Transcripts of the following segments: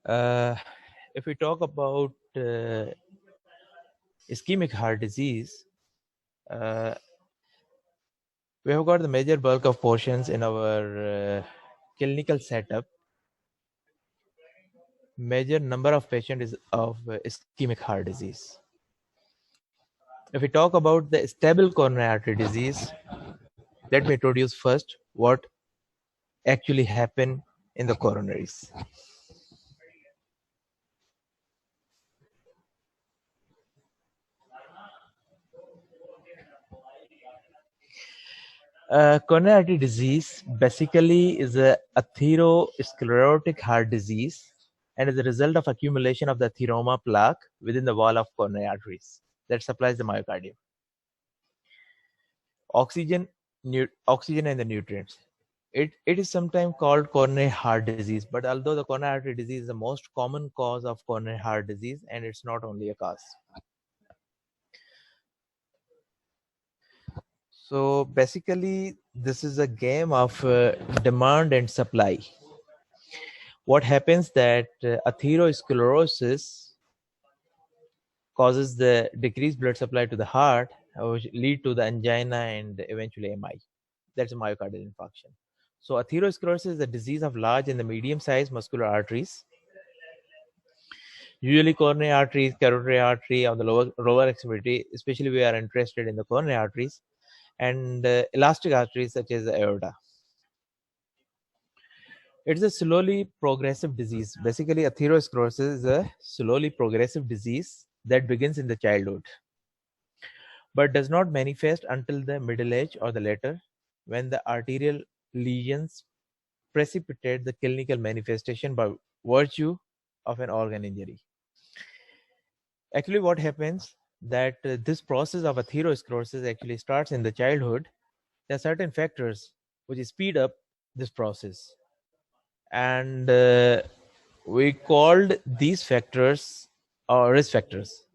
Uh, if we talk about ischemic heart disease, uh, we have got the major bulk of portions in our clinical setup. Major number of patients is of ischemic heart disease. If we talk about the stable coronary artery disease, let me introduce first what actually happen in the coronaries. Coronary artery disease basically is a atherosclerotic heart disease and is a result of accumulation of the atheroma plaque within the wall of coronary arteries that supplies the myocardium. Oxygen and the nutrients. It is sometimes called coronary heart disease, but although the coronary artery disease is the most common cause of coronary heart disease, and it's not only a cause. So basically, this is a game of demand and supply. What happens that atherosclerosis causes the decreased blood supply to the heart, which lead to the angina and eventually MI. That's a myocardial infarction. So atherosclerosis is a disease of large and the medium-sized muscular arteries, usually coronary arteries, carotid artery, or the lower extremity. Especially we are interested in the coronary arteries and elastic arteries such as the aorta. It's a slowly progressive disease. Basically, atherosclerosis is a slowly progressive disease that begins in the childhood, but does not manifest until the middle age or the later, when the arterial lesions precipitate the clinical manifestation by virtue of an organ injury. Actually, what happens that this process of atherosclerosis actually starts in the childhood. There are certain factors which speed up this process, and we called these factors risk factors.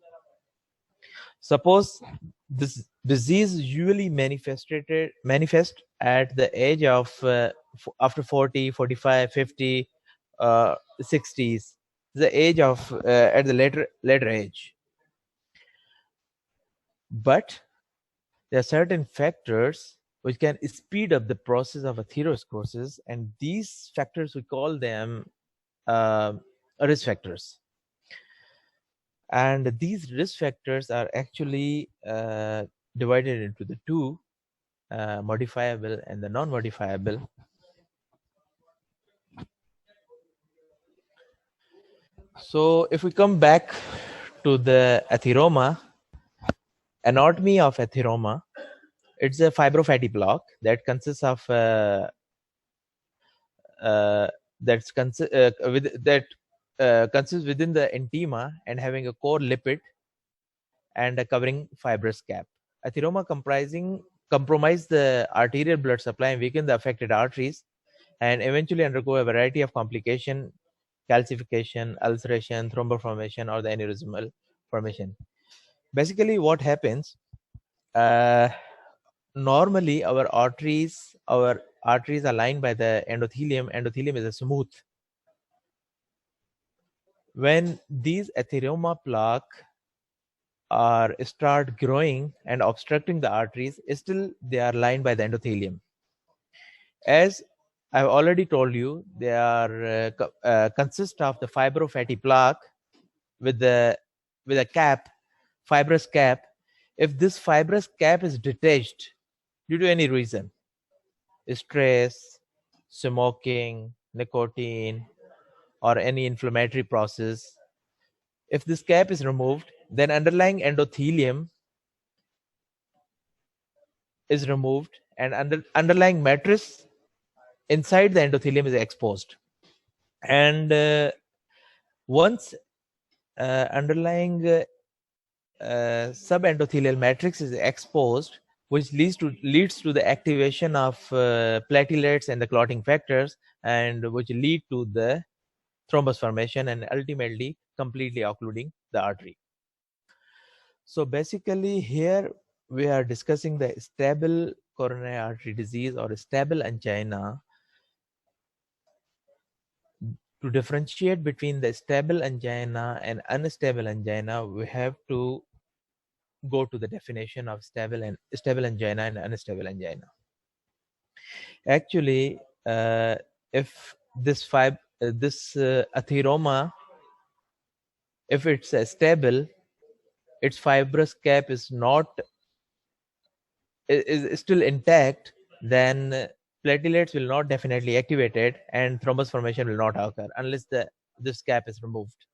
Suppose this disease usually manifest at the age of after 40, 45, 50, 60s, the age of at the later age. But there are certain factors which can speed up the process of atherosclerosis, and these factors we call them uh, risk factors. And these risk factors are actually divided into the two, modifiable and the non-modifiable. So if we come back to the atheroma, anatomy of atheroma, it's a fibrofatty block that consists of consists within the intima and having a core lipid and a covering fibrous cap. Atheroma compromise the arterial blood supply and weaken the affected arteries, and eventually undergo a variety of complication, calcification, ulceration, thromboformation, or the aneurysmal formation. Basically, what happens? Uh, Normally, our arteries are lined by the endothelium. Endothelium is a smooth. When these atheroma plaque are start growing and obstructing the arteries, still they are lined by the endothelium. As I've already told you, they are consist of the fibrofatty plaque with a cap, fibrous cap. If this fibrous cap is detached due to any reason, stress, smoking, nicotine, or any inflammatory process, if this cap is removed, then underlying endothelium is removed and underlying matrix inside the endothelium is exposed. And once underlying subendothelial matrix is exposed, which leads to the activation of platelets and the clotting factors, and which lead to the thrombus formation and ultimately completely occluding the artery. So basically here we are discussing the stable coronary artery disease or stable angina. To differentiate between the stable angina and unstable angina, we have to go to the definition of stable angina and unstable angina. Actually, if this atheroma, if it's stable, its fibrous cap is not is still intact, then platelets will not definitely activated and thrombus formation will not occur unless this cap is removed.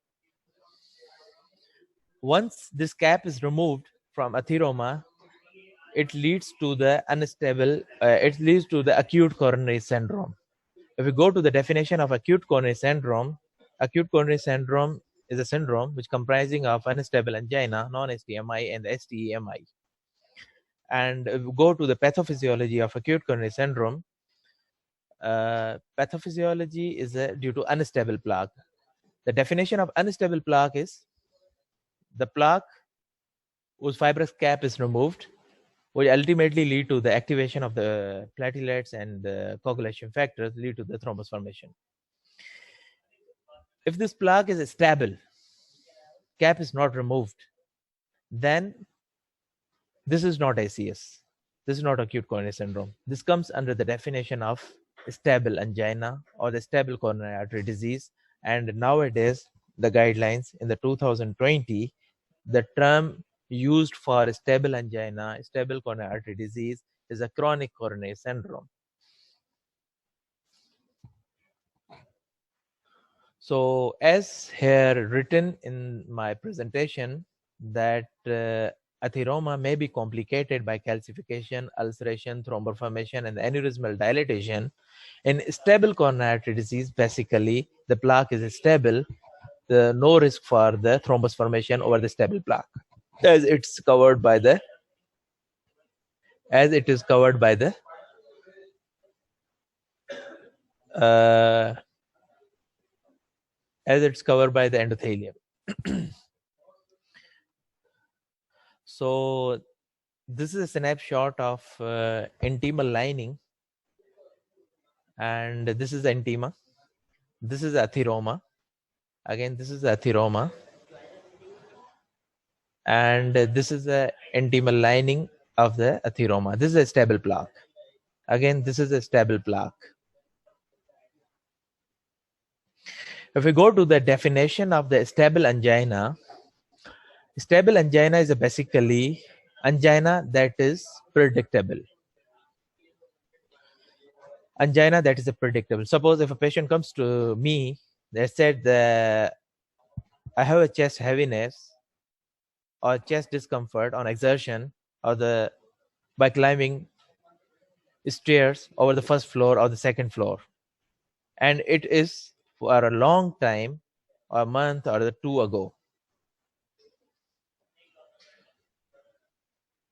Once this cap is removed from atheroma, it leads to the unstable, it leads to the acute coronary syndrome. If we go to the definition of acute coronary syndrome is a syndrome which comprising of unstable angina, non-STMI, and STEMI. And if we go to the pathophysiology of acute coronary syndrome, pathophysiology is due to unstable plaque. The definition of unstable plaque is the plaque whose fibrous cap is removed, will ultimately lead to the activation of the platelets and the coagulation factors, lead to the thrombus formation. If this plaque is stable, cap is not removed, then this is not ACS. This is not acute coronary syndrome. This comes under the definition of stable angina or the stable coronary artery disease. And nowadays, the guidelines in the 2020, the term used for stable angina, stable coronary artery disease, is a chronic coronary syndrome. So as here written in my presentation, that atheroma may be complicated by calcification, ulceration, thromboformation, and aneurysmal dilatation. In stable coronary artery disease, basically the plaque is stable, no risk for the thrombus formation over the stable plaque, as it is covered by the endothelium. So this is a snapshot of intimal lining, and this is intima. This is atheroma. Again, this is atheroma, and this is the intimal lining of the atheroma. This is a stable plaque. Again, this is a stable plaque. If we go to the definition of the stable angina is basically angina that is predictable. Angina that is predictable. Suppose if a patient comes to me, they said that I have a chest heaviness or chest discomfort on exertion or by climbing stairs over the first floor or the second floor, and it is for a long time, a month or two ago,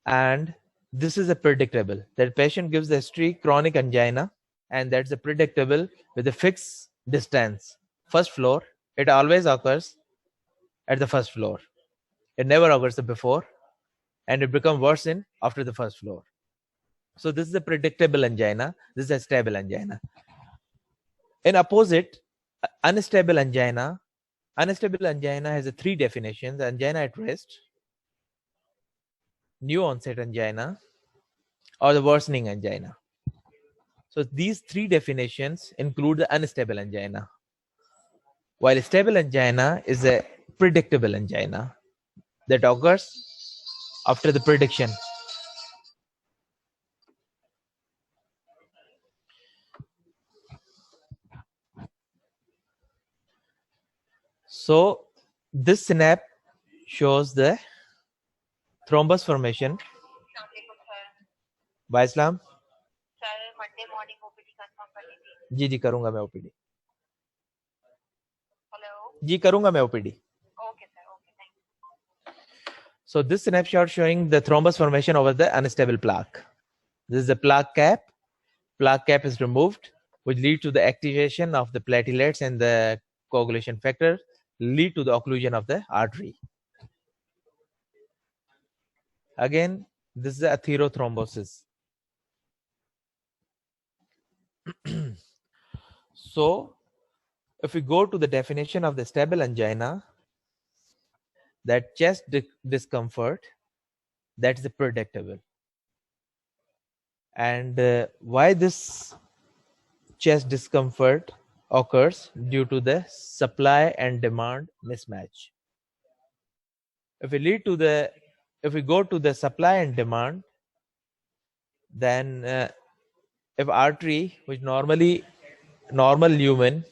and this is a predictable. That patient gives the history chronic angina, and that's a predictable with a fixed distance. First floor, it always occurs at the first floor. It never occurs before, and it becomes worse after the first floor. So this is a predictable angina. This is a stable angina. In opposite, unstable angina has three definitions: angina at rest, new onset angina, or the worsening angina. So these three definitions include the unstable angina, while stable angina is a predictable angina that occurs after the prediction. So this synapse shows the thrombus formation. Bye Islam. Sir Monday morning OPD confirm कर दीजिए। जी जी करूंगा मैं OPD. Hello जी करूंगा मैं OPD. Okay sir, okay, thank you. So this snapshot showing the thrombus formation over the unstable plaque. This is the plaque cap. Plaque cap is removed, which lead to the activation of the platelets and the coagulation factor, lead to the occlusion of the artery. Again, this is the atherothrombosis. So If we go to the definition of the stable angina, that chest discomfort, that is predictable. And why this chest discomfort occurs? Due to the supply and demand mismatch. If we if we go to the supply and demand, then if artery, which normal human,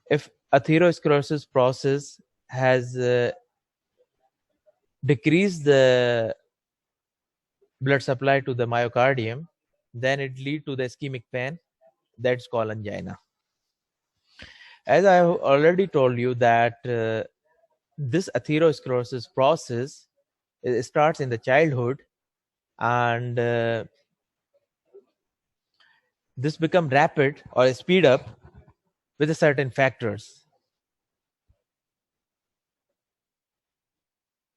if atherosclerosis process has decreased the blood supply to the myocardium, then it lead to the ischemic pain, that's called angina. As I have already told you that this atherosclerosis process, it starts in the childhood, and this become rapid or speed up with certain factors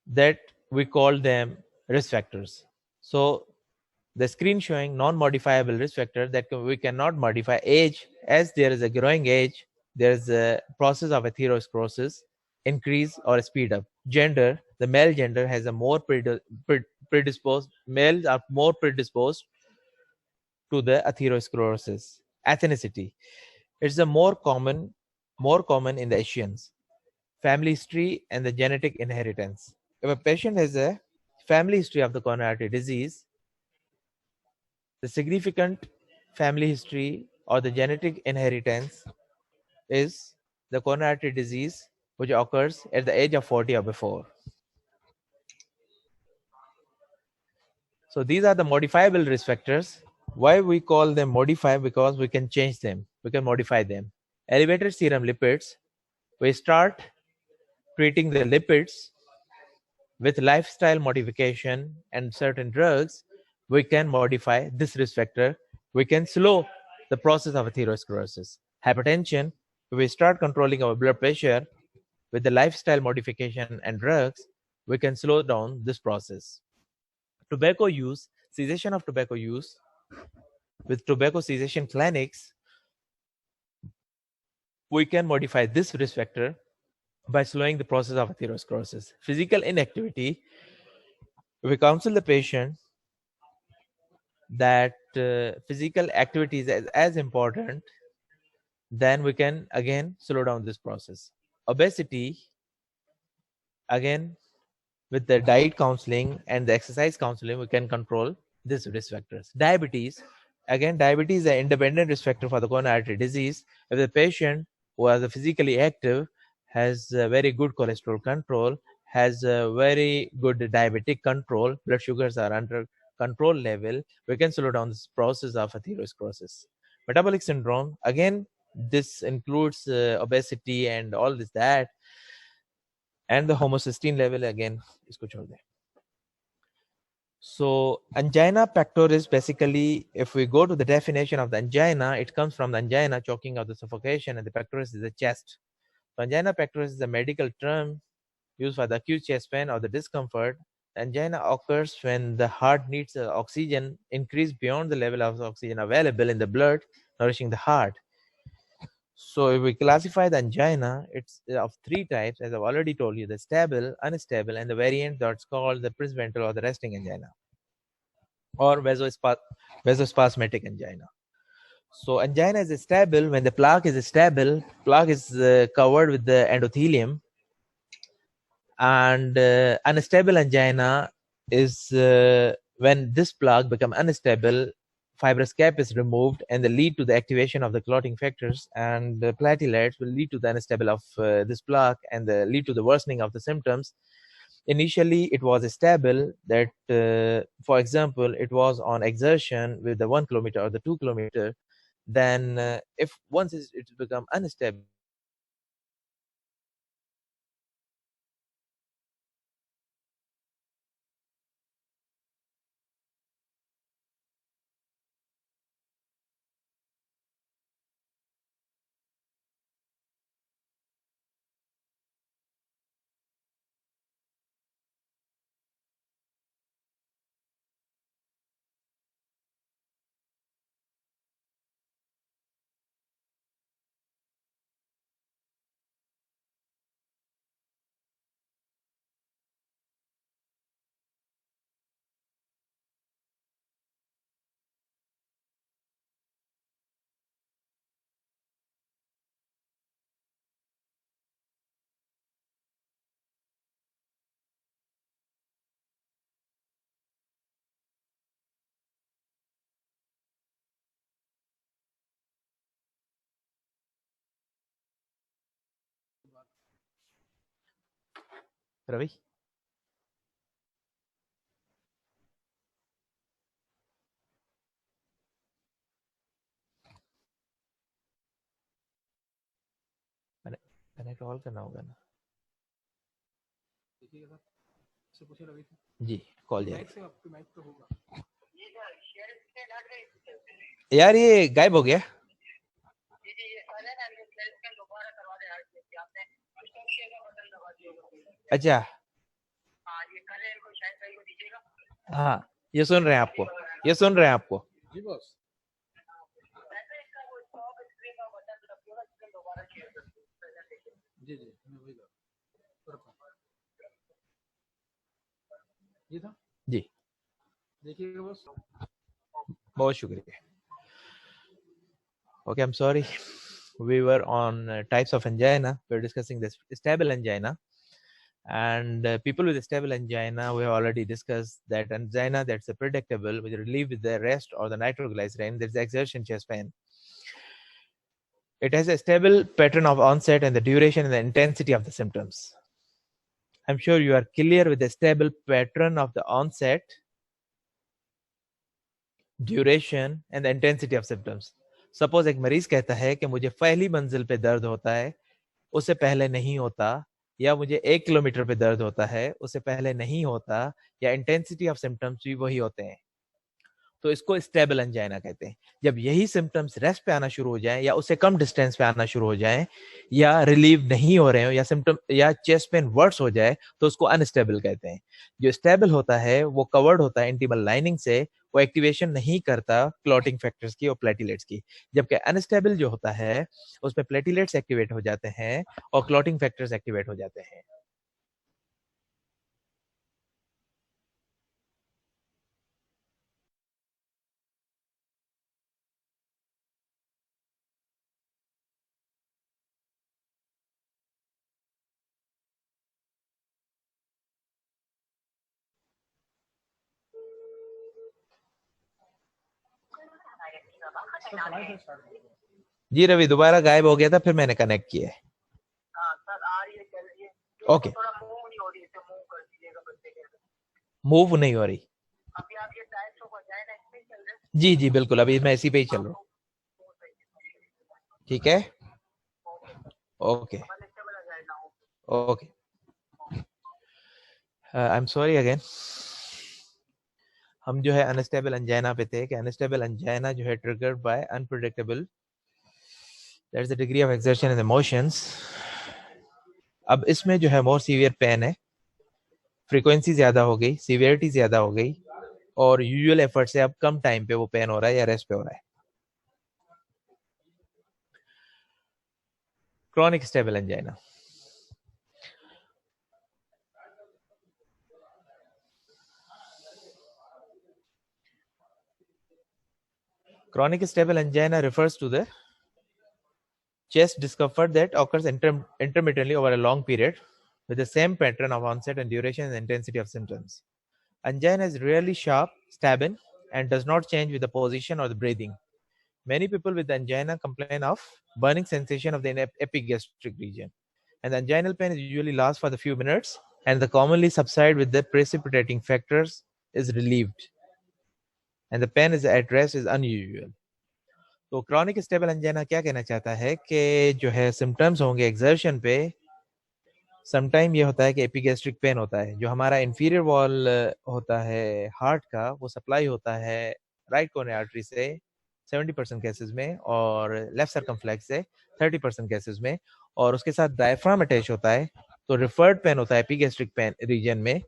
that we call them risk factors. So the screen showing non-modifiable risk factor that we cannot modify. Age, as there is a growing age, there is a process of atherosclerosis increase or speed up. Gender, the male gender has a more predisposed, males are more predisposed to the atherosclerosis. Ethnicity, it's a more common in the Asians. Family history and the genetic inheritance. If a patient has a family history of the coronary artery disease, the significant family history or the genetic inheritance is the coronary artery disease, which occurs at the age of 40 or before. So these are the modifiable risk factors. Why we call them modify? Because we can change them, we can modify them. Elevated serum lipids, we start treating the lipids with lifestyle modification and certain drugs. We can modify this risk factor, we can slow the process of atherosclerosis. Hypertension, we start controlling our blood pressure with the lifestyle modification and drugs, we can slow down this process. Tobacco use, cessation of tobacco use with tobacco cessation clinics, we can modify this risk factor by slowing the process of atherosclerosis. Physical inactivity, we counsel the patient that physical activity is as important, then we can again slow down this process. Obesity, again, with the diet counseling and the exercise counseling, we can control these risk factors. Diabetes, again, diabetes is an independent risk factor for the coronary artery disease. If the patient who is physically active has very good cholesterol control, has very good diabetic control, blood sugars are under control level, we can slow down this process of atherosclerosis. Metabolic syndrome, again, this includes obesity and all this that, and the homocysteine level, again, isko chhod de. So angina pectoris, basically, if we go to the definition of the angina, it comes from the angina, choking of the suffocation, and the pectoris is the chest. So angina pectoris is a medical term used for the acute chest pain or the discomfort. Angina occurs when the heart needs oxygen increase beyond the level of oxygen available in the blood, nourishing the heart. So if we classify the angina, it's of three types, as I've already told you: the stable, unstable, and the variant that's called the presventral or the resting angina, or vasospasmatic angina. So angina is stable when the plaque is stable. Plaque is covered with the endothelium, and unstable angina is when this plaque become unstable, fibrous cap is removed and they lead to the activation of the clotting factors, and the platelets will lead to the unstable of this plaque and lead to the worsening of the symptoms. Initially it was stable, that for example it was on exertion with the 1 kilometer or the 2 kilometer, then if once it's become unstable, Ravi connect all करना होगा ना जी call जाएगा यार ये गायब हो गया अच्छा हाँ ये सुन रहे हैं आपको ये सुन रहे हैं आपको जी बॉस जी जी मैं वही कर रहा हूँ। ये था जी देखिएगा बॉस बहुत शुक्रिया okay I'm sorry we were on types of angina we're discussing this stable angina and people with stable angina we have already discussed that angina that's predictable with relief with the rest or the nitroglycerin there's exertion chest pain it has a stable pattern of onset and the duration and the intensity of the symptoms I'm sure you are clear with the stable pattern of the onset duration and intensity of symptoms suppose एक मरीज कहता है कि मुझे पहली मंजिल पे दर्द होता है उससे पहले नहीं होता या मुझे 1 किलोमीटर पे दर्द होता है उससे पहले नहीं होता या इंटेंसिटी ऑफ सिम्टम्स भी वही होते हैं तो इसको स्टेबल एंजाइना कहते हैं जब यही सिम्टम्स रेस्ट पे आना शुरू हो जाए या उससे कम डिस्टेंस पे आना शुरू हो जाए या रिलीव नहीं हो रहे हो या सिम्टम या चेस्ट पेन वर्स हो जाए तो उसको अनस्टेबल कहते हैं जो स्टेबल होता है वो कवर्ड होता है इंटीमल लाइनिंग से वो एक्टिवेशन नहीं करता क्लॉटिंग फैक्टर्स की और प्लेटिलेट्स की जबकि अनस्टेबल जो होता है उसमें प्लेटिलेट्स एक्टिवेट हो जाते हैं और क्लॉटिंग फैक्टर्स एक्टिवेट हो जाते हैं सर पढ़ाई से स्टार्ट करो जी रवि दोबारा गायब हो गया था फिर मैंने कनेक्ट किया है ओके मूव नहीं हो रही जी जी बिल्कुल अभी मैं इसी पे ही चल रहा हूँ ठीक है okay okay I am sorry again हम जो है अनस्टेबल एंजाइना पे थे कि अनस्टेबल एंजाइना जो है triggered by unpredictable that's the degree of exertion in the emotions अब इसमें जो है मोर सीवियर पेन है फ्रीक्वेंसी ज्यादा हो गई सीवियरिटी ज्यादा हो गई और यूजुअल एफर्ट से अब कम टाइम पे वो पेन हो रहा है या रेस्ट पे हो रहा है chronic stable angina chronic stable angina refers to the chest discomfort that occurs intermittently over a long period with the same pattern of onset and duration and intensity of symptoms. Angina is rarely sharp, stabbing, and does not change with the position or the breathing. Many people with angina complain of burning sensation of the epigastric region. And the anginal pain usually lasts for the few minutes and the commonly subside with the precipitating factors is relieved. And the pain is at rest is unusual. तो chronic stable angina क्या कहना चाहता है कि जो है symptoms होंगे exertion पे समटाइम ये होता है कि एपिगैस्ट्रिक पेन होता है जो हमारा इंफीरियर वॉल होता है हार्ट का वो सप्लाई होता है राइट कोरोनरी आर्टरी से 70% केसेस में और लेफ्ट सर्कमफ्लेक्स से 30% केसेस में और उसके साथ डायफ्राम अटैच होता है तो रिफर्ड पेन होता है एपिगैस्ट्रिक पेन रीजन में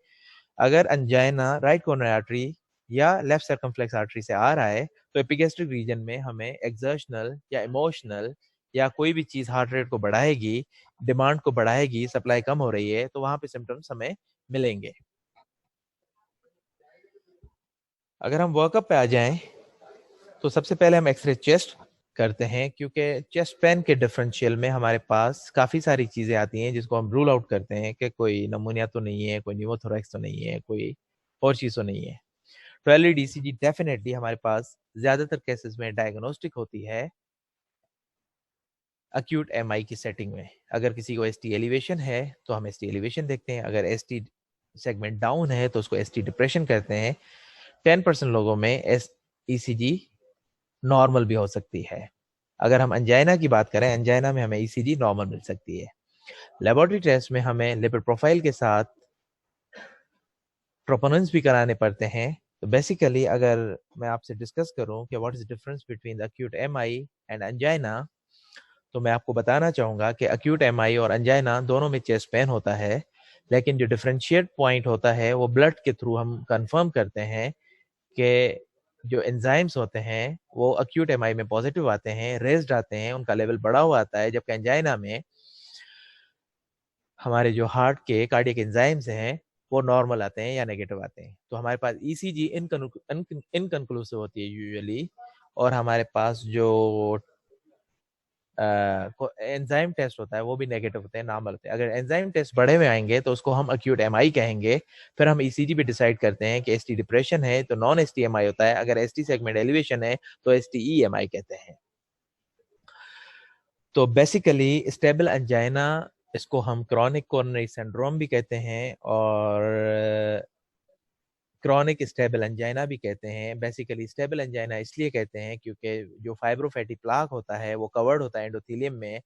अगर एंजाइना राइट कोरोनरी आर्टरी या लेफ्ट सर्कमफ्लेक्स आर्टरी से आ रहा है तो एपिगैस्ट्रिक रीजन में हमें एक्सर्शनल या इमोशनल या कोई भी चीज हार्ट रेट को बढ़ाएगी डिमांड को बढ़ाएगी सप्लाई कम हो रही है तो वहां पे सिम्टम्स हमें मिलेंगे अगर हम वर्कअप पे आ जाएं तो सबसे पहले हम एक्सरे चेस्ट करते हैं क्योंकि चेस्ट पेन के डिफरेंशियल में हमारे पास काफी सारी चीजें आती हैं जिसको हम रूल आउट करते हैं कि कोई नमूनिया तो नहीं है कोई न्यूमोथोरैक्स तो नहीं है कोई और चीज तो नहीं है 12 डीसीजी डेफिनेटली हमारे पास ज्यादातर केसेस में डायग्नोस्टिक होती है अक्यूट एमआई की सेटिंग में। अगर किसी को एसटी एलिवेशन है तो हम एसटी एलिवेशन देखते हैं, अगर एसटी सेगमेंट डाउन है तो उसको एसटी डिप्रेशन करते हैं। 10% लोगों में ईसीजी नॉर्मल भी हो सकती है। अगर हम अंजाइना की बात करें, अंजाइना में हमें ईसीजी नॉर्मल मिल सकती है। लेबोरेटरी टेस्ट में हमें लिपिड प्रोफाइल के साथ ट्रोपोनेंस भी कराने पड़ते हैं। तो बेसिकली अगर मैं आपसे डिस्कस करूं कि what is the difference between acute MI and angina, तो मैं आपको बताना चाहूँगा कि अक्यूट एमआई और अंजाइना दोनों में चेस्ट पेन होता है, लेकिन जो डिफरेंशिएट पॉइंट होता है वो ब्लड के थ्रू हम कंफर्म करते हैं कि जो एंजाइम्स होते हैं वो अक्यूट एमआई में पॉजिटिव आते हैं, रेज्ड आते हैं, उनका लेवल बढ़ा हुआ आता है, जबकि अंजाइना में हमारे जो हार्ट के कार्डियक एंजाइम्स हैं वो नॉर्मल आते हैं या नेगेटिव आते हैं। तो हमारे पास ईसीजी इनकन्क्लूसिव होती है यूजुअली, और हमारे पास जो एंजाइम टेस्ट होता है वो भी नेगेटिव होते हैं, नॉर्मल होते हैं। अगर एंजाइम टेस्ट बढ़े हुए आएंगे तो उसको हम अक्यूट एमआई कहेंगे। फिर हम ईसीजी पे डिसाइड करते हैं कि एसटी डिप्रेशन है तो नॉन एसटी एमआई होता है, अगर एसटी सेगमेंट एलिवेशन है तो एसटीई एमआई कहते हैं। तो बेसिकली स्टेबल अंजाइना, इसको हम क्रॉनिक कोरोनरी सिंड्रोम भी कहते हैं और क्रॉनिक स्टेबल अंजाइना भी कहते हैं। बेसिकली स्टेबल अंजाइना इसलिए कहते हैं क्योंकि जो फाइब्रोफैटी प्लाक होता है वो कवर्ड होता है एंडोथेलियम में,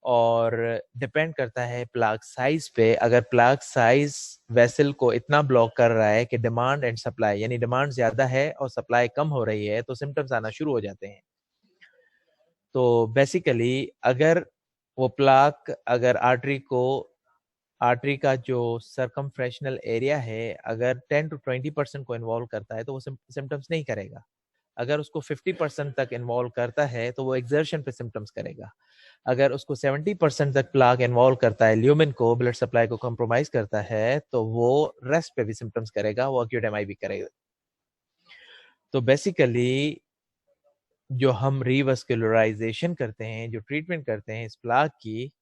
और डिपेंड करता है प्लाक साइज पे। अगर प्लाक साइज वेसल को इतना ब्लॉक कर रहा है कि डिमांड एंड सप्लाई, यानी डिमांड ज्यादा है और सप्लाई कम हो रही है, तो सिम्टम्स आना शुरू हो जाते हैं। तो बेसिकली अगर वो प्लाक, अगर आर्टरी का जो सर्कमफ्रेशनल एरिया है अगर 10 to 20% को इन्वॉल्व करता है तो वो सिम्टम्स नहीं करेगा। अगर उसको 50% तक इन्वॉल्व करता है तो वो एक्सर्शन पे सिम्टम्स करेगा। अगर उसको 70% तक प्लाक इन्वॉल्व करता है, ल्यूमिन को, ब्लड सप्लाई को कॉम्प्रोमाइज करता है, तो वो रेस्ट पे भी सिम्टम्स करेगा, वो अक्यूट एमआई भी करेगा। तो बेसिकली जो हम रिवस्कुलराइजेशन करते हैं, जो ट्रीटमेंट करते हैं इस प्लाक की,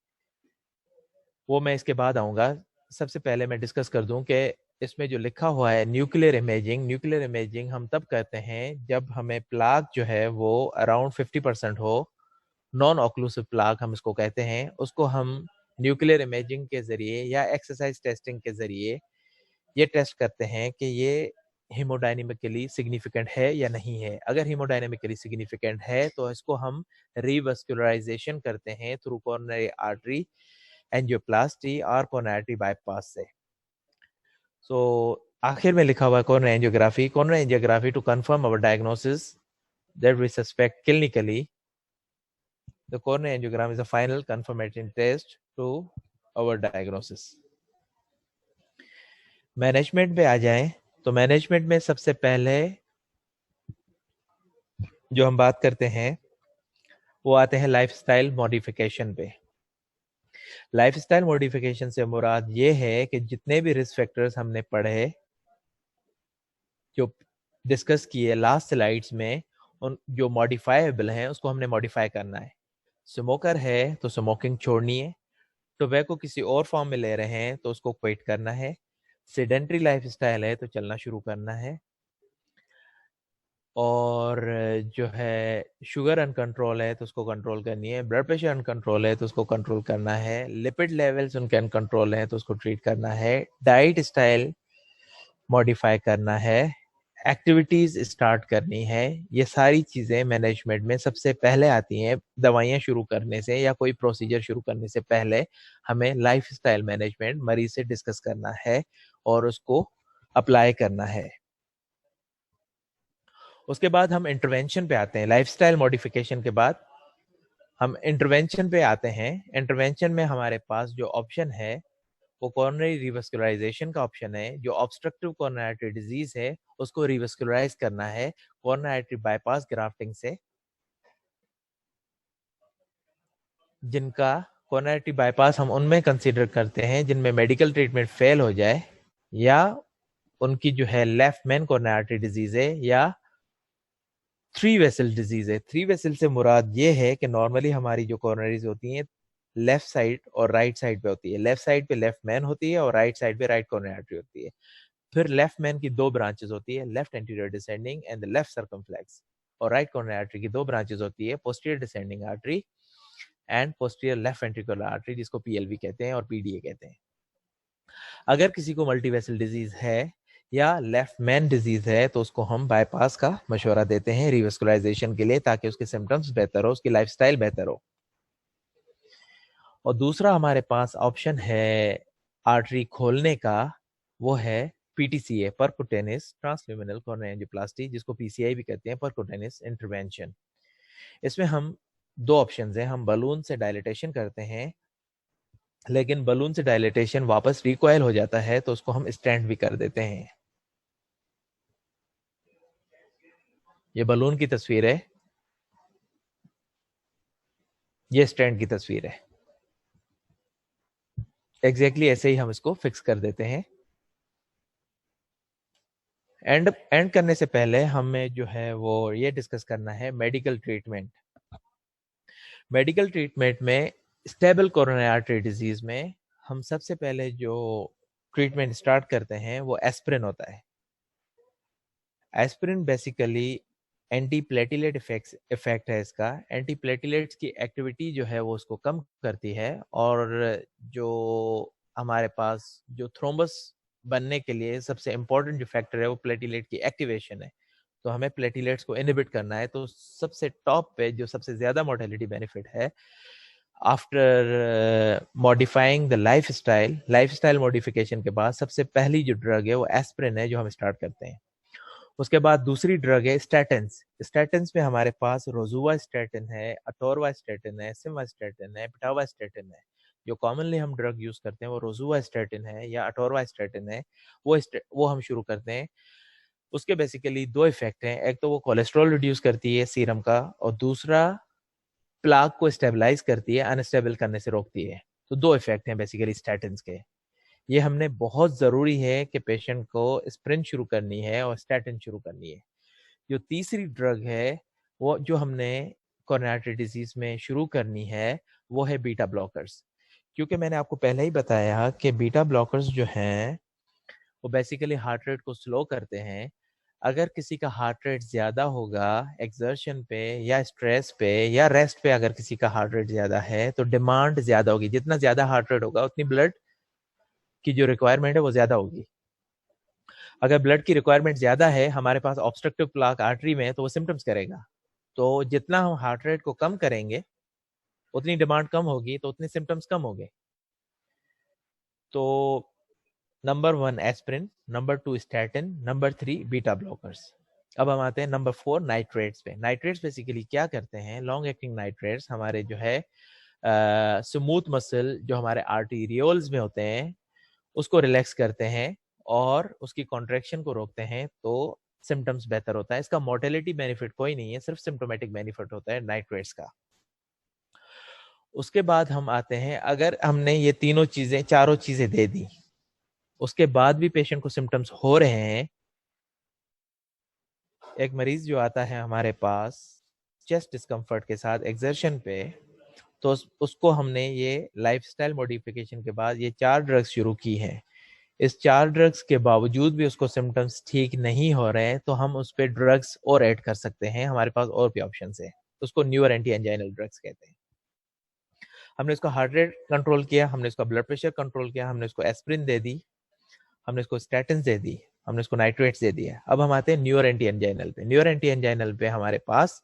वो मैं इसके बाद आऊँगा। सबसे पहले मैं डिस्कस कर दूं कि इसमें जो लिखा हुआ है न्यूक्लियर इमेजिंग, न्यूक्लियर इमेजिंग हम तब करते हैं जब हमें प्लाक जो है वो अराउंड 50% हो, नॉन ऑक्लूसिव प्लाक हम इसको कहते हैं। उसको हम न्यूक्लियर इमेजिंग के जरिए या एक्सरसाइज टेस्टिंग के जरिए ये टेस्ट करते हैं कि ये हीमोडायनेमिकली सिग्निफिकेंट है या नहीं है। अगर हीमोडायनेमिकली सिग्निफिकेंट है तो इसको हम रिवस्कुलराइजेशन करते हैं थ्रू कोरोनरी आर्टरी एंजियोप्लास्टी और कोरोनरी बाईपास से। सो आखिर में लिखा हुआ है coronary angiography to confirm our diagnosis that we suspect clinically. The coronary angiogram is a final confirmatory test to our diagnosis. Management पे आ जाएं तो मैनेजमेंट में सबसे पहले जो हम बात करते हैं वो आते हैं लाइफस्टाइल मॉडिफिकेशन पे। लाइफस्टाइल मॉडिफिकेशन से मुराद ये है कि जितने भी रिस्क फैक्टर्स हमने पढ़े, जो डिस्कस किए लास्ट स्लाइड्स में, उन जो मॉडिफाइबल हैं उसको हमने मॉडिफाई करना है। स्मोकर है तो स्मोकिंग छोड़नी है, टोबैको किसी और फॉर्म में ले रहे हैं तो उसको क्विट करना है, सेडेंट्री लाइफस्टाइल है तो चलना शुरू करना है, और जो है शुगर अनकंट्रोल है तो उसको कंट्रोल करनी है, ब्लड प्रेशर अनकंट्रोल है तो उसको कंट्रोल करना है, लिपिड लेवल्स उनके अनकंट्रोल है तो उसको ट्रीट करना है, डाइट स्टाइल मॉडिफाई करना है, एक्टिविटीज स्टार्ट करनी है। ये सारी चीजें मैनेजमेंट में सबसे पहले आती हैं। दवाइयाँ शुरू करने से या कोई प्रोसीजर शुरू करने से पहले हमें लाइफस्टाइल मैनेजमेंट मरीज से डिस्कस करना है और उसको अप्लाई करना है। उसके बाद हम इंटरवेंशन पे आते हैं। लाइफस्टाइल मॉडिफिकेशन के बाद हम इंटरवेंशन पे आते हैं। इंटरवेंशन में हमारे पास जो ऑप्शन है वो कोरोनरी रिवस्कुलराइजेशन का ऑप्शन है। जो ऑब्स्ट्रक्टिव कोरोनरी आर्टरी डिजीज है उसको रिवस्कुलराइज करना है कोरोनरी आर्टरी बाईपास ग्राफ्टिंग से। जिनका कोरोनरी आर्टरी बाईपास हम उनमें कंसीडर करते हैं जिनमें मेडिकल ट्रीटमेंट फेल हो जाए, या उनकी जो है left main coronary artery disease है, या 3 वेसल डिजीज है। 3 वेसल से मुराद ये है कि नॉर्मली हमारी जो कोरोनरीज होती हैं लेफ्ट साइड और राइट साइड पे होती है। लेफ्ट साइड पे लेफ्ट मेन होती है और राइट साइड पे राइट कोरोनरी आर्टरी होती है। फिर लेफ्ट मेन की 2 ब्रांचेस होती है, left anterior descending and the left circumflex, और राइट कोरोनरी आर्टरी की 2 ब्रांचेस होती है, posterior descending artery and posterior left ventricular artery, जिसको पीएलवी कहते हैं और पीडीए कहते हैं। अगर किसी को मल्टीवेसल डिजीज है या लेफ्ट मैन डिजीज है तो उसको हम बाईपास का मशवरा देते हैं रिवेस्कुलराइजेशन के लिए, ताकि उसके सिम्टम्स बेहतर हो, उसकी लाइफस्टाइल बेहतर हो। और दूसरा हमारे पास ऑप्शन है आर्टरी खोलने का, वो है पीटीसीए, परकुटेनिस ट्रांसल्यूमिनल कोरोनरी एंजियोप्लास्टी, जिसको पीसीआई भी कहते हैं, परकुटेनिस इंटरवेंशन। इसमें हम दो ऑप्शंस हैं, हम बलून से डायलिटेशन करते हैं, लेकिन बलून से डायलिटेशन वापस रिकॉइल हो जाता है तो उसको हम स्टेंट भी कर देते हैं। ये बलून की तस्वीर है, ये स्टेंट की तस्वीर है। एग्जैक्टली ऐसे ही हम इसको फिक्स कर देते हैं। एंड करने से पहले हमें जो है वो ये डिस्कस करना है मेडिकल ट्रीटमेंट। मेडिकल ट्रीटमेंट में स्टेबल कोरोनरी आर्टरी डिजीज में हम सबसे पहले जो ट्रीटमेंट स्टार्ट करते हैं वो एस्पिरिन होता है। Aspirin basically anti platelet effect है इसका। एंटी प्लेटिलेट्स की एक्टिविटी जो है वो उसको कम करती है, और जो हमारे पास जो थ्रोम्बस बनने के लिए सबसे इम्पोर्टेंट जो फैक्टर है वो प्लेटिलेट की एक्टिवेशन है। तो हमें प्लेटिलेट्स को इनहिबिट करना है। तो सबसे टॉप पे जो सबसे ज्यादा मोर्टेलिटी बेनिफिट है after modifying the lifestyle modification के बाद सबसे पहली जो ड्रग है वो एस्पिरिन है, जो हम स्टार्ट करते हैं। उसके बाद दूसरी ड्रग है स्टैटिन्स। स्टैटिन्स में हमारे पास रोजुवास्टैटिन है, अटोरवास्टैटिन है, सिम्वास्टैटिन है, पिटावास्टैटिन है। जो कॉमनली हम ड्रग यूज करते हैं वो रोजुवास्टैटिन है या अटोरवास्टैटिन है, वो हम शुरू करते हैं। उसके बेसिकली दो इफेक्ट हैं, एक तो वो कोलेस्ट्रॉल रिड्यूस करती है सीरम का, और दूसरा प्लाक को स्टेबलाइज करती है, अनस्टेबल करने से रोकती है। तो दो इफेक्ट हैं बेसिकली स्टैटिन्स के। ये हमने बहुत जरूरी है कि पेशेंट को स्प्रिन शुरू करनी है और स्टैटिन शुरू करनी है। जो तीसरी ड्रग है वो जो हमने कोरोनरी आर्टरी डिजीज में शुरू करनी है वो है बीटा ब्लॉकर्स। क्योंकि मैंने आपको पहले ही बताया कि बीटा ब्लॉकर्स जो हैं वो बेसिकली हार्ट रेट को स्लो करते हैं। अगर किसी का हार्ट रेट ज्यादा होगा एक्सर्शन पे या स्ट्रेस पे या रेस्ट पे, अगर किसी का हार्ट रेट ज्यादा है तो डिमांड ज्यादा होगी। जितना ज्यादा हार्ट रेट होगा उतनी ब्लड की जो रिक्वायरमेंट है वो ज्यादा होगी। अगर ब्लड की रिक्वायरमेंट ज्यादा है हमारे पास ऑब्स्ट्रक्टिव प्लाक आर्टरी में, तो वो सिम्टम्स करेगा। तो जितना हम हार्ट रेट को कम करेंगे उतनी डिमांड कम होगी, तो उतने सिम्टम्स कम होंगे। तो number 1 aspirin, number 2 statin, number 3 beta blockers. अब हम आते हैं नंबर 4 नाइट्रेट्स पे। नाइट्रेट्स बेसिकली क्या करते हैं, लॉन्ग एक्टिंग नाइट्रेट्स हमारे जो है स्मूथ मसल जो हमारे आर्टीरियोल्स में होते हैं उसको रिलैक्स करते हैं और उसकी कॉन्ट्रैक्शन को रोकते हैं, तो सिम्टम्स बेहतर होता है। इसका मोर्टेलिटी बेनिफिट कोई नहीं है, सिर्फ सिम्टोमेटिक बेनिफिट होता है नाइट्रेट्स का। उसके बाद हम आते हैं, अगर हमने ये चारों चीजें दे दी, उसके बाद भी पेशेंट को सिम्टम्स हो रहे हैं। एक मरीज जो आता है हमारे पास चेस्ट डिस्कम्फर्ट के साथ एक्सर्शन पे, तो उसको हमने ये लाइफस्टाइल मॉडिफिकेशन के बाद ये 4 ड्रग्स शुरू की हैं। इस 4 ड्रग्स के बावजूद भी उसको सिम्टम्स ठीक नहीं हो रहे हैं, तो हम उस पर ड्रग्स और ऐड कर सकते हैं। हमारे पास और भी ऑप्शन है, उसको न्यूअर एंटी एंजाइनल ड्रग्स कहते हैं। हमने उसका हार्ट रेट कंट्रोल किया, हमने उसका ब्लड प्रेशर कंट्रोल किया, हमने उसको एस्पिरिन दे दी, हमने उसको स्टैटिन दे दी, हमने उसको नाइट्रेट्स दे दिया। अब हम आते हैं न्यूअर एंटी एंजाइनल पे। न्यूअर एंटी एंजाइनल पे हमारे पास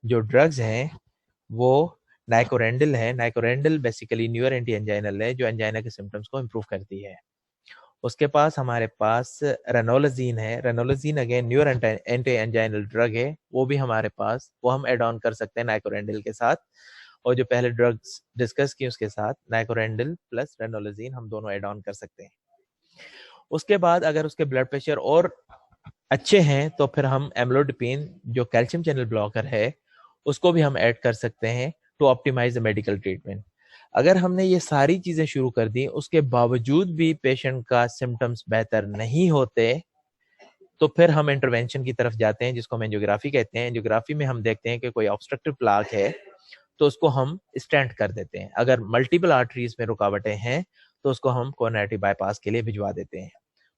जो ड्रग्स हैं वो नाइकोरेंडिल है। नाइकोरेंडिल बेसिकली न्यूअर एंटी एंजाइनल है जो एंजाइना के सिम्टम्स को इम्प्रूव करती है। उसके पास हमारे पास रेनोलजीन है। Ranolazine again newer anti anginal drug है, वो भी हमारे पास, वो हम एड ऑन कर सकते हैं नाइकोरेंडिल के साथ। और जो पहले ड्रग्स डिस्कस की उसके साथ नाइकोरेंडिल प्लस रेनोलजीन हम दोनों एड ऑन कर सकते हैं। उसके बाद अगर उसके ब्लड प्रेशर और अच्छे हैं तो फिर हम एम्लोडिपिन जो कैल्शियम चैनल ब्लॉकर है उसको भी हम ऐड कर सकते हैं to optimise the medical treatment. अगर हमने ये सारी चीजें शुरू कर दी उसके बावजूद भी पेशेंट का सिम्टम्स बेहतर नहीं होते, तो फिर हम इंटरवेंशन की तरफ जाते हैं जिसको हम एंजियोग्राफी कहते हैं। एंजियोग्राफी में हम देखते हैं कि कोई ऑब्स्ट्रक्टिव प्लाक है तो उसको हम स्टेंट कर देते हैं। अगर मल्टीपल आर्टरीज में रुकावटें हैं तो उसको हम कोरोनरी बाईपास के लिए भिजवा देते हैं।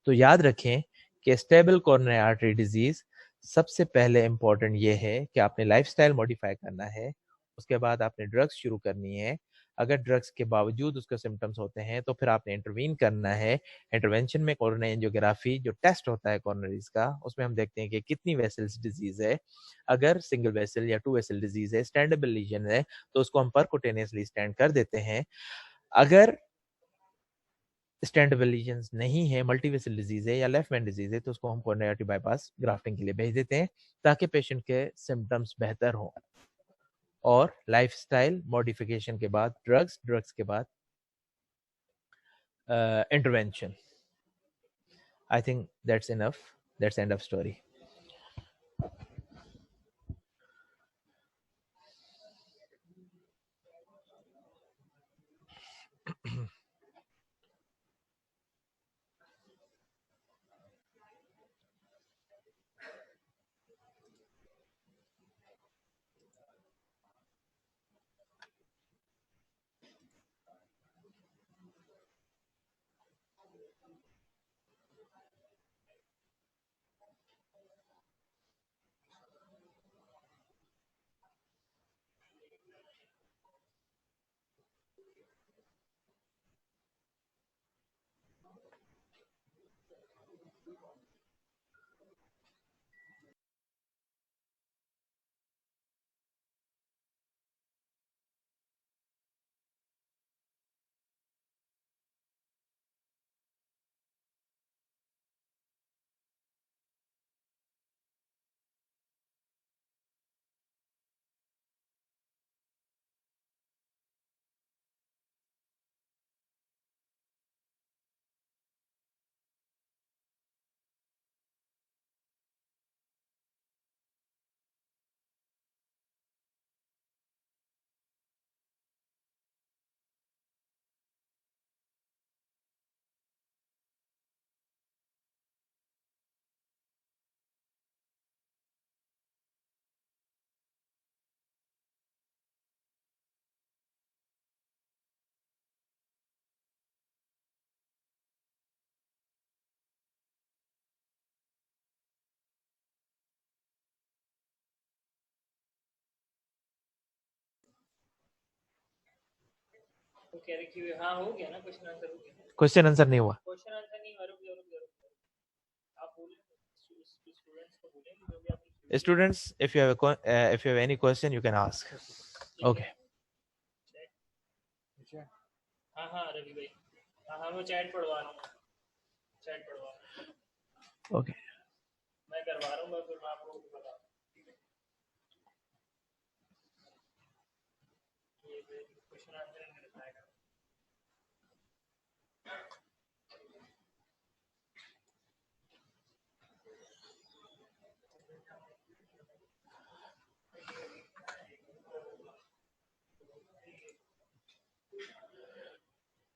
तो याद रखें कि स्टेबल कोरोनरी आर्टरी डिजीज सबसे पहले इंपॉर्टेंट ये है कि आपने लाइफस्टाइल मॉडिफाई करना है उसके बाद आपने ड्रग्स शुरू करनी है। अगर ड्रग्स के बावजूद उसके सिम्टम्स होते हैं तो फिर आपने इंटरवीन करना है। इंटरवेंशन में कोरोनरी एंजियोग्राफी जो टेस्ट होता है कोरोनरीज का, उसमें हम देखते हैं कि कितनी वेसल्स डिजीज है। अगर सिंगल वेसल या 2 वेसल डिजीज है, स्टैंडेबल लीजन है, तो उसको हम परकुटेनियसली स्टैंड कर देते हैं। अगर स्टैंडेबल लीजन्स नहीं है, मल्टीवेसल डिजीज है या लेफ्ट मैन डिजीज है, तो उसको हम कोरोनरी आर्टरी बाईपास ग्राफ्टिंग के लिए भेज देते हैं ताकि पेशेंट के सिम्टम्स बेहतर हों। और लाइफस्टाइल मॉडिफिकेशन के बाद ड्रग्स के बाद intervention. I think that's enough, that's end of story. तो कह रही कि हाँ हो गया ना, क्वेश्चन आंसर हो गया। क्वेश्चन आंसर नहीं हुआ। क्वेश्चन आंसर नहीं हुआ, रुक जाओ रुक जाओ रुक जाओ। आप बोले स्टूडेंट्स को बोले कि जो भी आपने Students, if you have any question, you can ask. Okay. हाँ हाँ रवि भाई, हाँ हाँ मैं चैट पढ़वा रहा हूँ, चैट पढ़वा रहा हूँ। Okay. मैं करवा रहा हूँ, फिर मैं आपको बता दूँ। ये क्वेश्चन आंसर नहीं बताएगा।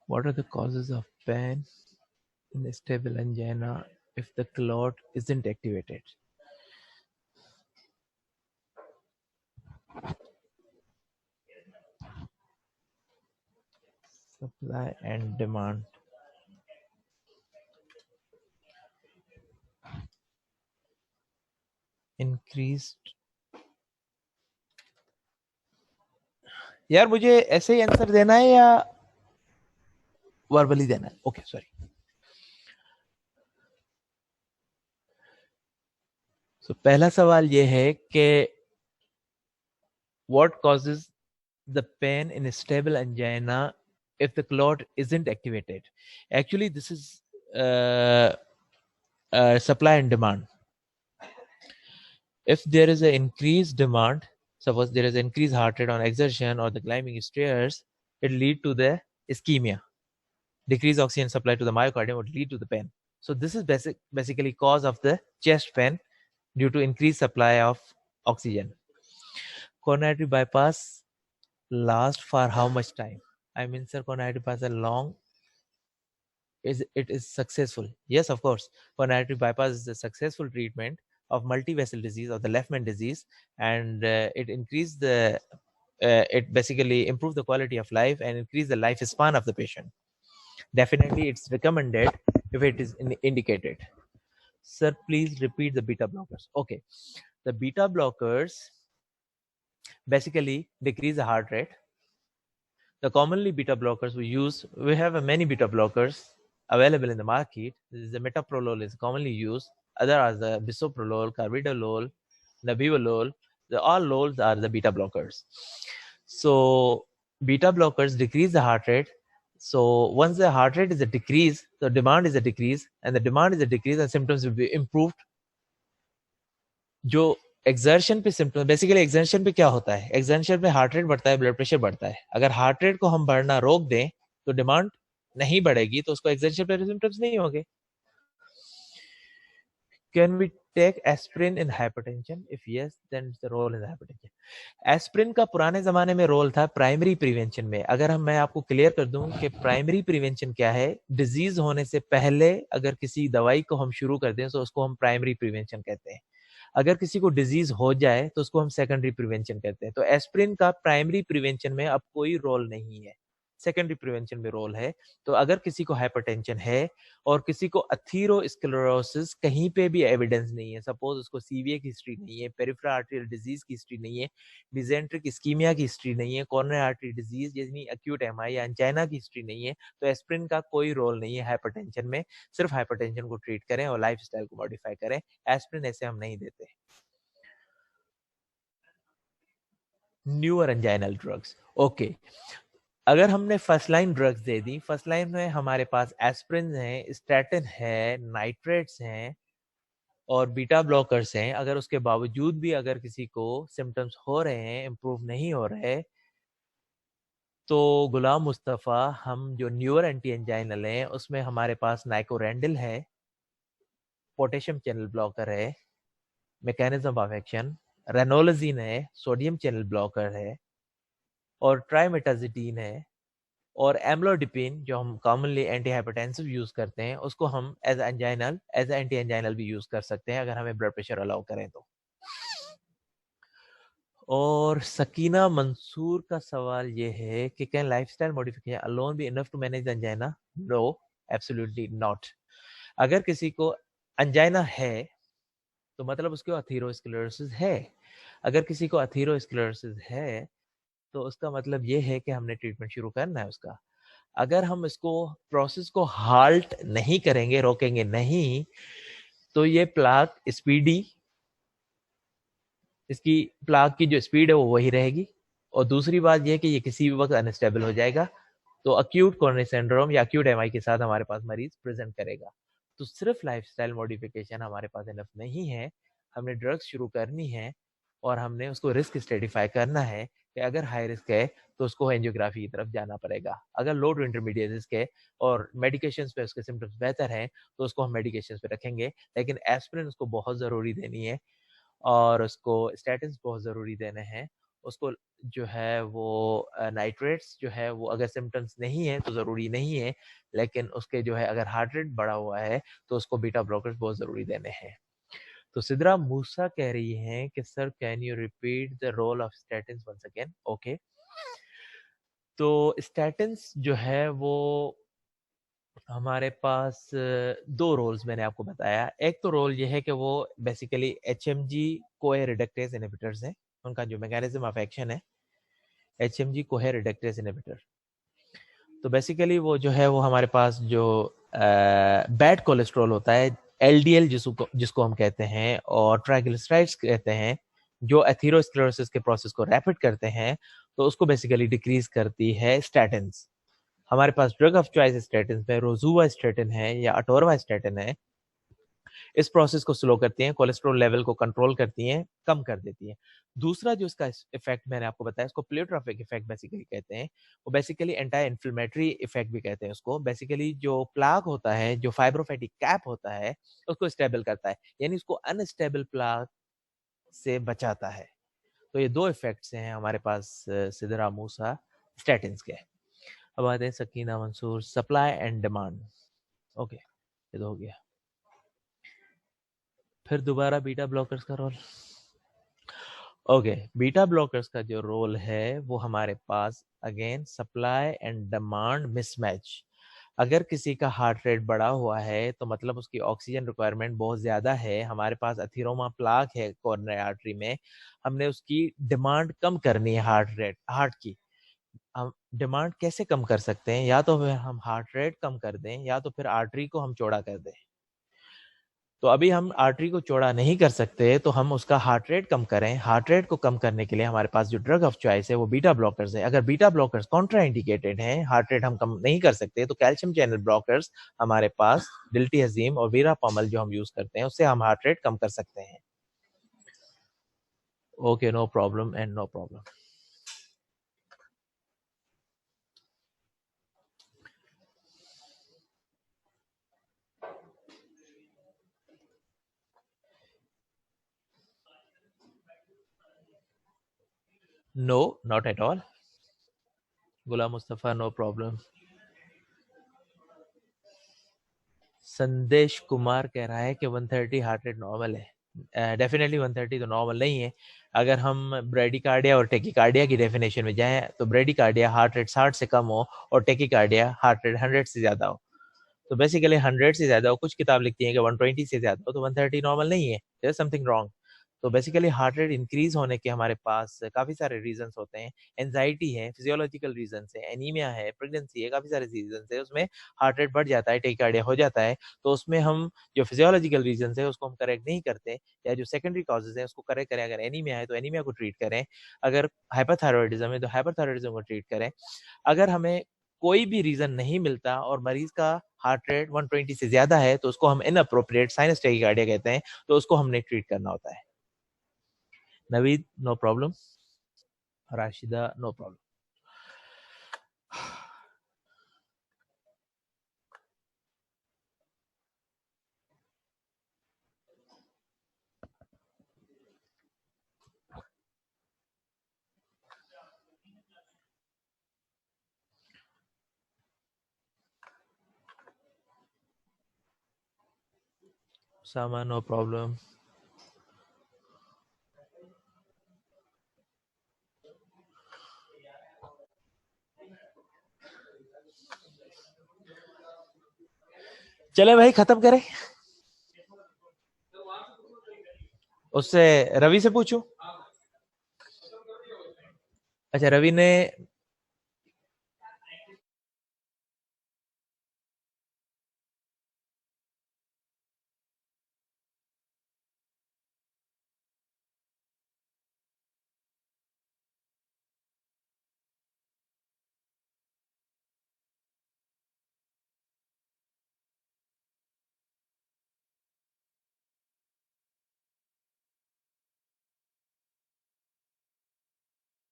What are the causes of pain in stable angina if the clot isn't activated? Supply and demand. Increased. यार मुझे ऐसे ही आंसर देना है या वर्बली देना है? Okay sorry. सो पहला सवाल ये है कि what causes the pain in stable angina if the clot isn't activated? Actually this is supply and demand. If there is an increased demand, suppose there is increased heart rate on exertion or the climbing stairs, it lead to the ischemia. Decreased oxygen supply to the myocardium would lead to the pain. So this is basically cause of the chest pain due to increased supply of oxygen. Coronary bypass last for how much time? I mean, sir, coronary bypass are long. It is successful? Yes, of course. Coronary bypass is a successful treatment of multi-vessel disease or the left-man disease, and it basically improve the quality of life and increase the lifespan of the patient. Definitely, it's recommended if it is indicated. Sir, please repeat the beta blockers. Okay, the beta blockers basically decrease the heart rate. The commonly beta blockers we have many beta blockers available in the market. The metoprolol is commonly used. Other are the bisoprolol, carvedilol, nebivolol. All lols are the beta blockers. So beta blockers decrease the heart rate. So once the heart rate is a decrease, the demand is a decrease, and the demand is a decrease, and symptoms will be improved. जो exertion पे symptom, basically exertion पे क्या होता है, exertion पे heart rate बढ़ता है, blood pressure बढ़ता है. अगर हार्ट रेट को हम बढ़ना रोक दें तो डिमांड नहीं बढ़ेगी, तो उसको एक्सर्शन पे सिम्टम्स नहीं होंगे. Can we take aspirin in hypertension? If yes, then it's the role in the hypertension. Aspirin का पुराने जमाने में रोल था प्राइमरी प्रिवेंशन में. अगर मैं आपको क्लियर कर दूं कि प्राइमरी प्रिवेंशन क्या है, डिजीज होने से पहले अगर किसी दवाई को हम शुरू कर दें तो उसको हम प्राइमरी प्रिवेंशन कहते हैं. अगर किसी को डिजीज हो जाए तो उसको हम सेकेंडरी प्रिवेंशन कहते हैं. तो एस्प्रिन का प्राइमरी प्रिवेंशन में अब कोई रोल नहीं है, सेकेंडरी प्रिवेंशन में रोल है. तो अगर किसी को हाइपरटेंशन है और किसी को अथीरोस्क्लेरोसिस कहीं पे भी एविडेंस नहीं है, सपोज उसको सीवीए की हिस्ट्री नहीं है, पेरिफेरल आर्टरियल डिजीज की हिस्ट्री नहीं है, डिजेंट्रिक इस्कीमिया की हिस्ट्री नहीं है, कॉर्नरी आर्टरी डिजीज यानी एक्यूट एमआई या एंजाइना की हिस्ट्री नहीं है, तो एस्प्रिन का कोई रोल नहीं है हाइपरटेंशन में. सिर्फ हाइपरटेंशन को ट्रीट करें और लाइफस्टाइल को मॉडिफाई करें. एस्प्रिन ऐसे हम नहीं देते. Newer anginal drugs, okay. अगर हमने first line drugs they the, first line में हमारे पास एस्प्रिन है, स्टैटिन है, नाइट्रेट्स हैं और बीटा ब्लॉकर्स हैं. अगर उसके बावजूद भी अगर किसी को सिम्टम्स हो रहे हैं, इम्प्रूव नहीं हो रहे, तो गुलाम मुस्तफ़ा हम जो न्यूअर एंटी एंजाइनल हैं उसमें हमारे पास नाइकोरेंडिल है, पोटेशियम चैनल ब्लॉकर है, मैकेनिज्म ऑफ एक्शन, रेनोलजीन है, सोडियम चैनल ब्लॉकर है, और ट्राइमेटाजिडीन है, और एम्लोडिपिन जो हम कॉमनली एंटी हाइपरटेंसिव यूज करते हैं, उसको हम as anginal as anti anginal भी यूज कर सकते हैं अगर हमें ब्लड प्रेशर अलाउ करें तो. और सकीना मंसूर का सवाल ये है कि can lifestyle modification alone be enough to manage angina? No, absolutely not. अगर किसी को एंजाइना है तो मतलब उसको अथीरोस्क्लेरोसिस है. अगर किसी को अथीरोस्क्लेरोसिस है तो उसका मतलब ये है कि हमने ट्रीटमेंट शुरू करना है उसका. अगर हम इसको प्रोसेस को हाल्ट नहीं करेंगे, रोकेंगे नहीं, तो ये प्लाक स्पीडी, इसकी प्लाक की जो स्पीड है वो वही रहेगी. और दूसरी बात ये कि ये किसी भी वक्त अनस्टेबल हो जाएगा, तो अक्यूट कोरोनरी सिंड्रोम या अक्यूट एमआई के साथ हमारे पास मरीज प्रेजेंट करेगा. तो सिर्फ लाइफस्टाइल मॉडिफिकेशन हमारे पास इनफ नहीं है. हमने ड्रग्स शुरू करनी है और हमने उसको रिस्क स्ट्रेटिफाई करना है कि अगर हाई रिस्क है तो उसको एंजियोग्राफी की तरफ जाना पड़ेगा. अगर लो टू इंटरमीडिएट रिस्क है और मेडिकेशंस पे उसके सिम्टम्स बेहतर हैं तो उसको हम मेडिकेशंस पे रखेंगे. लेकिन एस्पिरिन उसको बहुत ज़रूरी देनी है और उसको स्टैटिन्स बहुत ज़रूरी देने हैं. उसको जो है वो नाइट्रेट्स जो है वो अगर सिम्टम्स नहीं है तो ज़रूरी नहीं है, लेकिन उसके जो है अगर हार्ट रेट बढ़ा हुआ है तो उसको बीटा ब्लॉकर्स बहुत ज़रूरी देने हैं. तो सिद्रा मूसा कह रही हैं कि sir can you repeat the role of statins once again? Okay. तो स्टैटिन्स जो है वो हमारे पास दो रोल्स मैंने आपको बताया. एक तो रोल ये है कि वो बेसिकली HMG कोए रिडक्टेज इनहिबिटर्स हैं. उनका जो मैकेनिज्म ऑफ एक्शन है HMG कोहे रिडक्टेज इनहिबिटर. तो बेसिकली वो जो है वो हमारे पास जो बैड कोलेस्ट्रॉल होता है, LDL जिसको हम कहते हैं, और ट्राइग्लिसराइड्स कहते हैं, जो एथीरोस्क्लेरोसिस के प्रोसेस को रैपिड करते हैं, तो उसको बेसिकली डिक्रीज करती है स्टैटिन्स. हमारे पास ड्रग ऑफ चॉइस स्टैटिन में रोजुवास्टैटिन है या अटोरवास्टैटिन है. इस प्रोसेस को स्लो करती हैं, कोलेस्ट्रॉल लेवल को कंट्रोल करती हैं, कम कर देती हैं. दूसरा जो इसका इफेक्ट मैंने आपको बताया, इसको प्लेयोट्रॉपिक इफेक्ट बेसिकली कहते हैं. वो बेसिकली एंटी इन्फ्लेमेटरी इफेक्ट भी कहते हैं उसको. बेसिकली जो प्लाक होता है, जो फाइब्रोफैटी कैप होता है, उसको स्टेबल करता है, यानी उसको अनस्टेबल प्लाक से बचाता है. तो ये दो इफेक्ट्स हैं हमारे पास सिद्रा मूसा स्टैटिन्स के. अब आते हैं Sakina Mansoor, supply and demand. Okay, ये तो हो गया. फिर दोबारा बीटा ब्लॉकर्स का रोल. ओके, बीटा ब्लॉकर्स का जो रोल है वो हमारे पास again supply and demand mismatch. अगर किसी का हार्ट रेट बढ़ा हुआ है तो मतलब उसकी ऑक्सीजन रिक्वायरमेंट बहुत ज़्यादा है, हमारे पास अथीरोमा प्लाक है कोरोनरी आर्टरी में, हमने उसकी डिमांड कम करनी है हार्ट की। हम डिमांड कैसे कम कर सकते हैं? या तो फिर हम हार्ट रेट कम कर दें या तो फिर आर्टरी को हम चौड़ा कर दें। तो अभी हम आर्टरी को चौड़ा नहीं कर सकते तो हम उसका हार्ट रेट कम करें। हार्ट रेट को कम करने के लिए हमारे पास जो ड्रग ऑफ चॉइस है वो बीटा ब्लॉकर्स है। अगर बीटा ब्लॉकर्स कॉन्ट्रा इंडिकेटेड हैं, हार्ट रेट हम कम नहीं कर सकते, तो कैल्शियम चैनल ब्लॉकर्स हमारे पास डिल्टीअजीम और वीरापामल जो हम यूज करते हैं उससे हम हार्ट रेट कम कर सकते हैं। Okay, no problem and no problem. No, not at all. Ghulam Mustafa, no problem. Sandesh Kumar कह रहा है कि 130 हार्ट रेट नॉर्मल है। डेफिनेटली 130 तो नॉर्मल नहीं है। अगर हम ब्रेडिकार्डिया और टेकिकार्डिया की डेफिनेशन में जाएं तो ब्रेडिकार्डिया हार्ट रेट 60 से कम हो और टेकिकार्डिया हार्ट रेट 100 से ज्यादा हो। तो बेसिकली 100 से ज्यादा हो, कुछ किताब लिखती है कि 120 से ज्यादा हो, तो 130 नॉर्मल नहीं है, देयर इज समथिंग रॉन्ग। तो बेसिकली हार्ट रेट इंक्रीज होने के हमारे पास काफी सारे रीजंस होते हैं। एंजाइटी है, फिजियोलॉजिकल रीजंस है, एनीमिया है, प्रेगनेंसी है, काफी सारे रीजंस है, उसमें हार्ट रेट बढ़ जाता है, टेकिकार्डिया हो जाता है। तो उसमें हम जो फिजियोलॉजिकल रीजंस है उसको हम करेक्ट नहीं करते, या जो सेकेंडरी कॉजेज है उसको करेक्ट करें। अगर एनीमिया है तो एनीमिया को ट्रीट करें, अगर हाइपरथायरॉयडिज्म है तो हाइपरथायरॉयडिज्म को ट्रीट करें। अगर हमें कोई भी रीजन नहीं मिलता और मरीज का हार्ट रेट 120 से ज्यादा है तो उसको हम इनअप्रोप्रिएट साइनस टेकिकार्डिया कहते हैं, तो उसको हमने ट्रीट करना होता है। Naveed, no problem. Rashida, no problem. Sama, no problem. चले भाई खत्म करें। उससे रवि से पूछूं। अच्छा, रवि ने